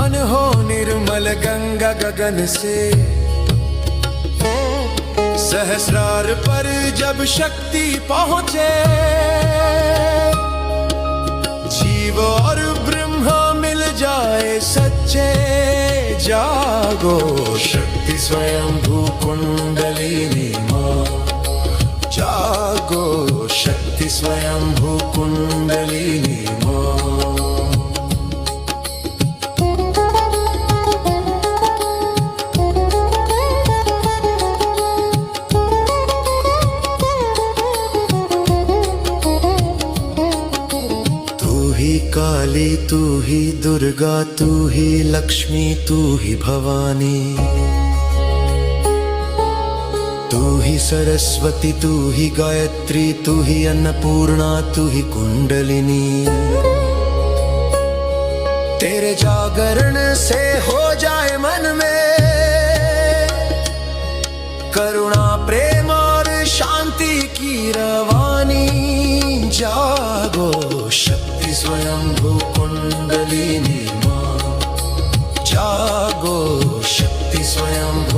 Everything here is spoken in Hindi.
मन हो निर्मल गंगा गगन से। सहस्रार पर जब शक्ति पहुंचे, जीव और ब्रह्मा मिल जाए सच्चे। जागो शक्ति स्वयंभू कुंडलिनी मां, जागो शक्ति स्वयंभू कुंडलिनी मां। काली तू ही दुर्गा, तू ही लक्ष्मी, तू ही भवानी, तू ही सरस्वती, तू ही गायत्री, तू ही अन्नपूर्णा, तू ही कुंडलिनी। तेरे जागरण से हो जाए मन में करुणा, प्रेम और शांति की रवानी। जागो शक्ति स्वयंभू कुंडलिनी मां, जागो शक्ति स्वयंभू